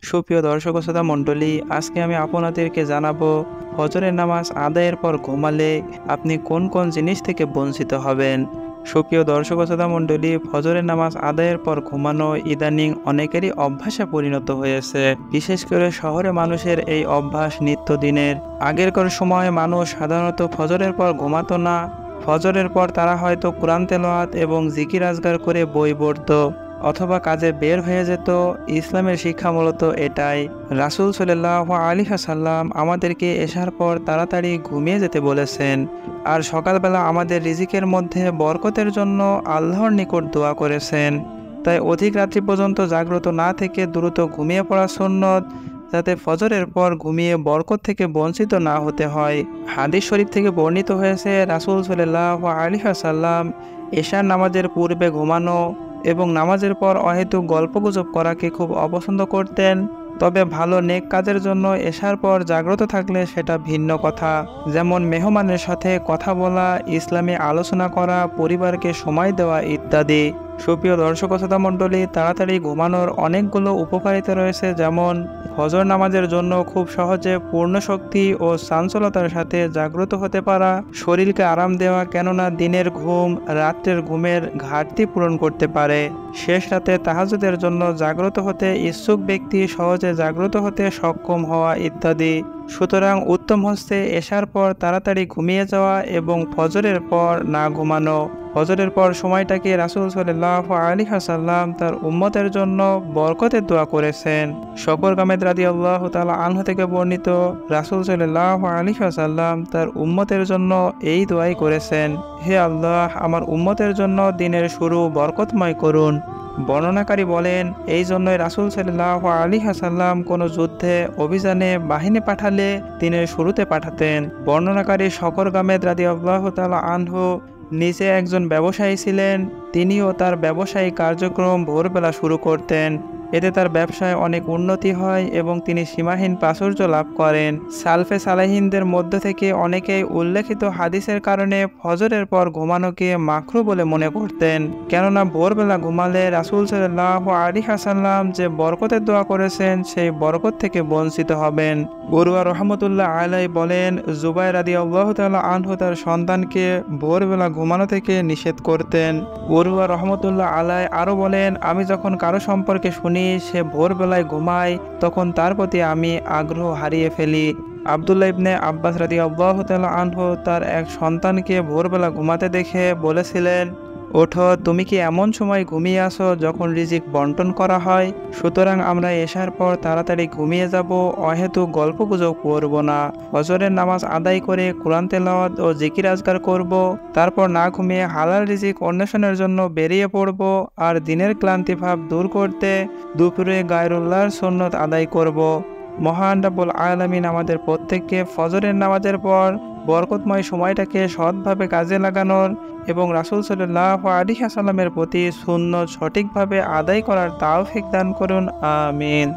সুপ্রিয় দর্শক ও শ্রোতা মণ্ডলী, আজকে আমি আপনাদেরকে জানাবো ফজরের নামাজ আদায়ের পর ঘুমালে আপনি কোন কোন জিনিস থেকে বঞ্চিত হবেন। সুপ্রিয় দর্শক ও শ্রোতা মণ্ডলী, ফজরের নামাজ আদায়ের পর ঘুমানো ইদানিং অনেকেরই অভ্যাসে পরিণত হয়েছে। বিশেষ করে শহরে মানুষের এই অভ্যাস নিত্যদিনের। আগেরকার সময়ে মানুষ সাধারণত ফজরের পর ঘুমাতো না। ফজরের পর তারা হয়তো কোরআন তেলাওয়াত এবং জিকির আজগার করে বই পড়তো অথবা কাজে বের হয়ে যেত। ইসলামের শিক্ষা মূলত এটাই। রাসূল সাল্লাল্লাহু আলাইহি ওয়াসাল্লাম আমাদেরকে এশার পর তাড়াতাড়ি ঘুমিয়ে যেতে বলেছেন, আর সকালবেলা আমাদের রিজিকের মধ্যে বরকতের জন্য আল্লাহর নিকট দোয়া করেছেন। তাই অধিক রাত্রি পর্যন্ত জাগ্রত না থেকে দ্রুত ঘুমিয়ে পড়া সুন্নত, যাতে ফজরের পর ঘুমিয়ে বরকত থেকে বঞ্চিত না হতে হয়। হাদিস শরীফ থেকে বর্ণিত হয়েছে, রাসূল সাল্লাল্লাহু আলাইহি ওয়াসাল্লাম এশার নামাজের পূর্বে ঘুমানো এবং নামাজের পর অহেতুক গল্পগুজব করাকে খুব অপছন্দ করতেন। তবে ভালো নেক কাজের জন্য এশার পর জাগ্রত থাকলে সেটা ভিন্ন কথা, যেমন মেহমানের সাথে কথা বলা, ইসলামী আলোচনা করা, পরিবারকে সময় দেওয়া ইত্যাদি। সুপ্রিয় দর্শক ও শ্রোতা মণ্ডলী, তাড়াতাড়ি ঘুমানোর অনেকগুলো উপকারিতা রয়েছে, যেমন ফজর নামাজের জন্য খুব সহজে পূর্ণ শক্তি ও চাঞ্চলতার সাথে জাগ্রত হতে পারা, শরীরকে আরাম দেওয়া, কেননা দিনের ঘুম রাত্রের ঘুমের ঘাটতি পূরণ করতে পারে। শেষ রাতে তাহাজ্জুদের জন্য জাগ্রত হতে ইচ্ছুক ব্যক্তি সহজে জাগ্রত হতে সক্ষম হওয়া ইত্যাদি। সুতরাং উত্তম হচ্ছে এশার পর তাড়াতাড়ি ঘুমিয়ে যাওয়া এবং ফজরের পর না ঘুমানো। ফজরের পর সময়টাকে রাসূল সাল্লাল্লাহু আলাইহি ওয়াসাল্লাম তার উম্মতের জন্য বরকতের দোয়া করেছেন। শকর গামেদ রাদিয়াল্লাহু তাআলা আনহু থেকে বর্ণিত, রাসূল সাল্লাল্লাহু আলাইহি ওয়াসাল্লাম তার উম্মতের জন্য এই দোয়াই করেছেন, হে আল্লাহ, আমার উম্মতের জন্য দিনের শুরু বরকতময় করুন। বর্ণনাকারী বলেন, এই জন্যই রাসূল সাল্লাল্লাহু আলাইহি ওয়াসাল্লাম কোনো যুদ্ধে অভিযানে বাহিনী পাঠালে দিনের শুরুতে পাঠাতেন। বর্ণনাকারী শকর গামেদ রাদিয়াল্লাহু তাআলা আনহু নিজে একজন ব্যবসায়ী ছিলেন। তিনিও তার ব্যবসায়িক কার্যক্রম ভোরবেলা শুরু করতেন। এতে তার ব্যবসায় অনেক উন্নতি হয় এবং তিনি সীমাহীন প্রাচুর্য লাভ করেন। সালফে সালেহিনদের মধ্য থেকে অনেকেই উল্লেখিত হাদিসের কারণে ফজরের পর ঘুমানোকে মাকরুহ বলে মনে করতেন, কেননা ভোরবেলা ঘুমালে রাসূল সাল্লাল্লাহু আলাইহি ওয়াসাল্লাম যে বরকতের দোয়া করেছেন সেই বরকত থেকে বঞ্চিত হবেন। উরওয়া রাহমাতুল্লাহ আলাইহি বলেন, জুবাইর রাদিয়াল্লাহু তাআলা আনহু তার সন্তানকে ভোরবেলা ঘুমানো থেকে নিষেধ করতেন। উরওয়া রাহমাতুল্লাহ আলাইহি আরও বলেন, আমি যখন কারো সম্পর্কে শুনি সে ভোরবেলায় ঘুমায়, তখন তার প্রতি আমি আগ্রহ হারিয়ে ফেলি। আব্দুল্লাহ ইবনে আব্বাস রাদিয়াল্লাহু তাআলা আনহু তার এক সন্তানকে ভোরবেলা ঘুমাতে দেখে বলেছিলেন, ওঠো, তুমি কি এমন সময় ঘুমিয়ে আসো যখন রিজিক বন্টন করা হয়? সুতরাং আমরা এশার পর তাড়াতাড়ি ঘুমিয়ে যাব, অহেতুক গল্পগুজব করব না। ফজরের নামাজ আদায় করে কোরআন তেলাওয়াত ও জিকির আজগার করব, তারপর না ঘুমিয়ে হালাল রিজিক অন্বেষণের জন্য বেরিয়ে পড়ব, আর দিনের ক্লান্তি ভাব দূর করতে দুপুরে গায়রুল্লাহর সুন্নত আদায় করব। মহান রাব্বুল আলামিন আমাদের প্রত্যেককে ফজরের নামাজের পর বরকতময় সময়টাকে সৎভাবে কাজে লাগানোর এবং রাসূল সাল্লাল্লাহু আলাইহি ওয়াসাল্লামের প্রতি সুন্নত সঠিকভাবে আদায় করার তৌফিক দান করুন। আমিন।